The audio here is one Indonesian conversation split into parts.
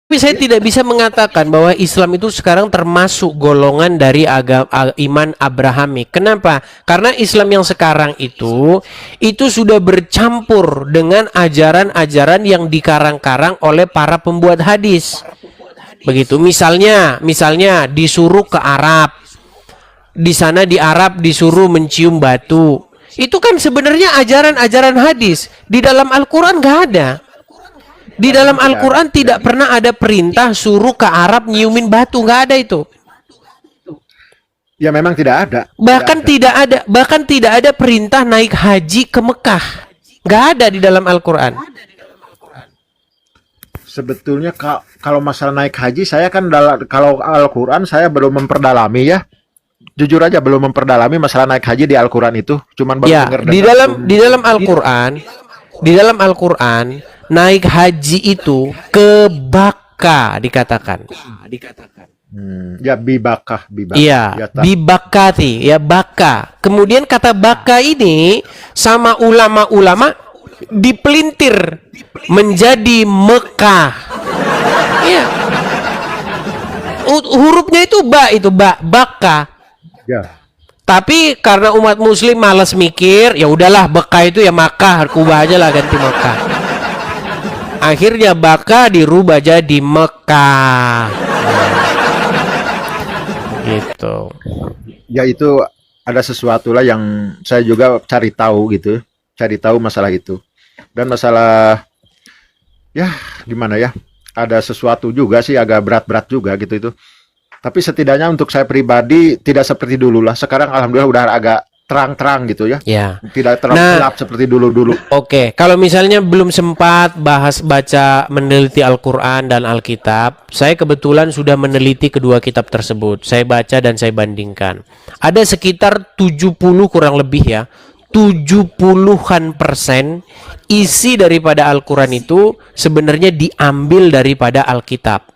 Tapi saya tidak bisa mengatakan bahwa Islam itu sekarang termasuk golongan dari iman Abrahamik. Kenapa? Karena Islam yang sekarang itu sudah bercampur dengan ajaran-ajaran yang dikarang-karang oleh para pembuat hadis. Begitu. Misalnya disuruh ke Arab. Di sana di Arab disuruh mencium batu. Itu kan sebenarnya ajaran-ajaran hadis. Di dalam Al-Quran nggak ada. Di dalam Al-Quran tidak pernah ada perintah suruh ke Arab nyiumin batu, nggak ada itu. Ya memang tidak ada. Bahkan tidak ada perintah naik haji ke Mekah, nggak ada di dalam Al-Quran. Sebetulnya kalau masalah naik haji, saya kan kalau Al-Quran saya belum memperdalami ya. Jujur aja belum memperdalami masalah naik haji di Al-Quran itu. Cuman baru Ya, dengar di dalam Al-Quran naik haji itu ke Baka dikatakan. Ya bibakah. Iya, Ya, bibakati, ya baka. Kemudian kata baka ini sama ulama-ulama dipelintir menjadi Mekah. Iya. Hurufnya itu baka. ya. Tapi karena umat muslim malas mikir, ya udahlah Baka itu ya Makkah, kubah aja lah ganti Makkah. Akhirnya Baka dirubah jadi Mekah. Gitu. Ya itu ada sesuatu lah yang saya juga cari tahu gitu. Cari tahu masalah itu. Dan masalah ya gimana ya? Ada sesuatu juga sih agak berat-berat juga gitu itu. Tapi setidaknya untuk saya pribadi tidak seperti dulu lah. Sekarang alhamdulillah udah agak terang-terang gitu ya. Ya. Tidak terlalu gelap seperti dulu-dulu. Oke, kalau misalnya belum sempat baca meneliti Al-Quran dan Alkitab, saya kebetulan sudah meneliti kedua kitab tersebut. Saya baca dan saya bandingkan. Ada sekitar 70 kurang lebih ya, 70-an% isi daripada Al-Quran itu sebenarnya diambil daripada Alkitab.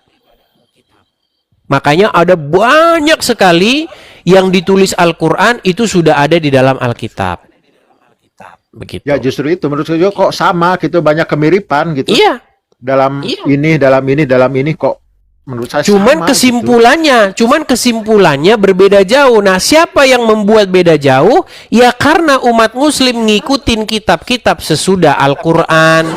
Makanya ada banyak sekali yang ditulis Al-Quran itu sudah ada di dalam Alkitab. Begitu. Ya justru itu menurut saya kok sama gitu, banyak kemiripan gitu. Iya. Dalam ini kok menurut saya Cuman sama, kesimpulannya berbeda jauh. Nah, siapa yang membuat beda jauh? Ya karena umat muslim ngikutin kitab-kitab sesudah Al-Quran.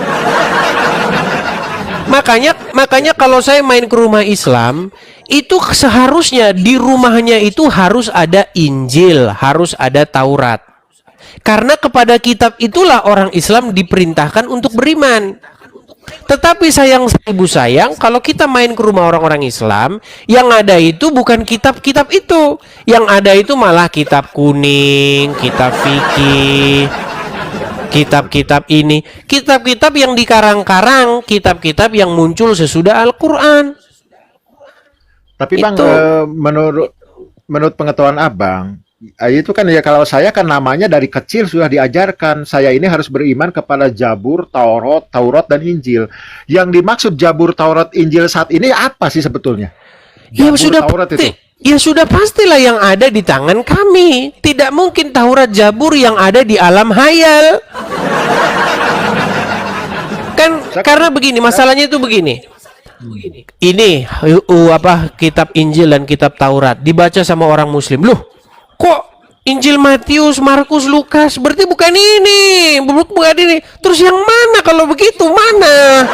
Makanya kalau saya main ke rumah Islam, itu seharusnya di rumahnya itu harus ada Injil, harus ada Taurat. Karena kepada kitab itulah orang Islam diperintahkan untuk beriman. Tetapi sayang kalau kita main ke rumah orang-orang Islam, yang ada itu bukan kitab-kitab itu. Yang ada itu malah kitab kuning, kitab fikih, kitab-kitab ini, kitab-kitab yang dikarang-karang, kitab-kitab yang muncul sesudah Al-Quran. Tapi Bang, menurut pengetahuan Abang, itu kan ya kalau saya kan namanya dari kecil sudah diajarkan, saya ini harus beriman kepada Zabur, Taurat dan Injil. Yang dimaksud Zabur, Taurat, Injil saat ini apa sih sebetulnya? Ya Zabur, sudah Taurat pasti. itu. Ya sudah pastilah yang ada di tangan kami. Tidak mungkin Taurat Zabur yang ada di alam hayal. Kan karena begini, masalahnya itu begini. Ini kitab Injil dan kitab Taurat dibaca sama orang muslim. Loh, kok Injil Matius, Markus, Lukas? Berarti bukan ini. Terus yang mana kalau begitu? Mana?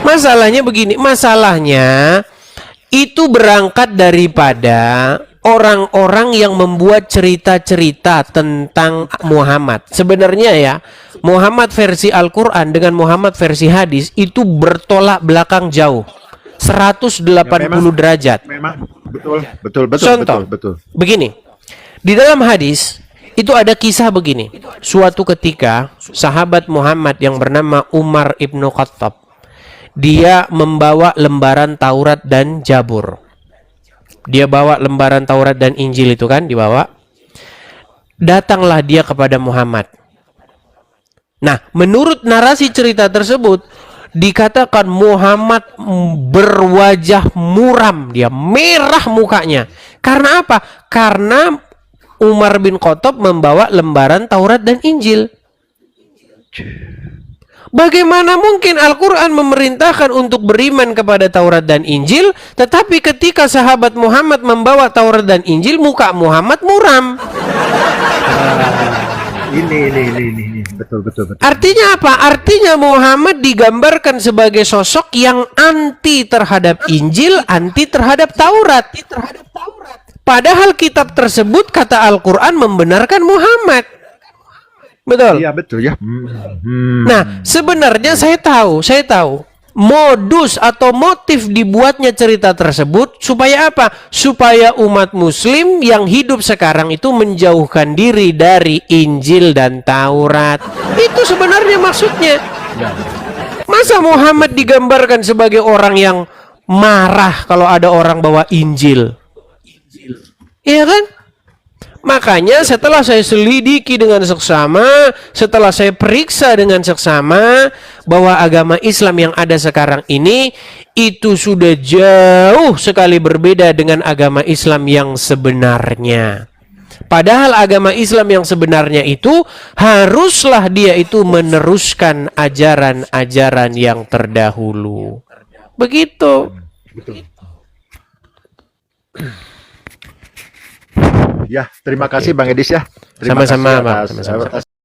Masalahnya begini, masalahnya itu berangkat daripada orang-orang yang membuat cerita-cerita tentang Muhammad. Sebenarnya ya, Muhammad versi Al-Quran dengan Muhammad versi hadis itu bertolak belakang jauh. 180 derajat. Memang betul. Contoh, betul. Begini. Di dalam hadis itu ada kisah begini. Suatu ketika sahabat Muhammad yang bernama Umar ibnu Khattab, dia membawa lembaran Taurat dan Zabur. Dia bawa lembaran Taurat dan Injil itu kan dibawa. Datanglah dia kepada Muhammad. Nah, menurut narasi cerita tersebut dikatakan Muhammad berwajah muram, dia merah mukanya. Karena apa? Karena Umar bin Khattab membawa lembaran Taurat dan Injil. Bagaimana mungkin Al-Quran memerintahkan untuk beriman kepada Taurat dan Injil, tetapi ketika sahabat Muhammad membawa Taurat dan Injil, muka Muhammad muram? Ini. Betul. Artinya apa? Artinya Muhammad digambarkan sebagai sosok yang anti terhadap Injil, anti terhadap Taurat. Padahal kitab tersebut, kata Al-Quran, membenarkan Muhammad. Betul? Iya, betul ya. Nah, sebenarnya saya tahu modus atau motif dibuatnya cerita tersebut supaya apa? Supaya umat muslim yang hidup sekarang itu menjauhkan diri dari Injil dan Taurat. Itu sebenarnya maksudnya. Masa Muhammad digambarkan sebagai orang yang marah kalau ada orang bawa Injil? Iya kan? Makanya setelah saya selidiki dengan seksama, setelah saya periksa dengan seksama bahwa agama Islam yang ada sekarang ini itu sudah jauh sekali berbeda dengan agama Islam yang sebenarnya. Padahal agama Islam yang sebenarnya itu haruslah dia itu meneruskan ajaran-ajaran yang terdahulu. Begitu. Ya, terima kasih Bang Edis ya. Terima Sama-sama, kasih Bang. atas Sama-sama.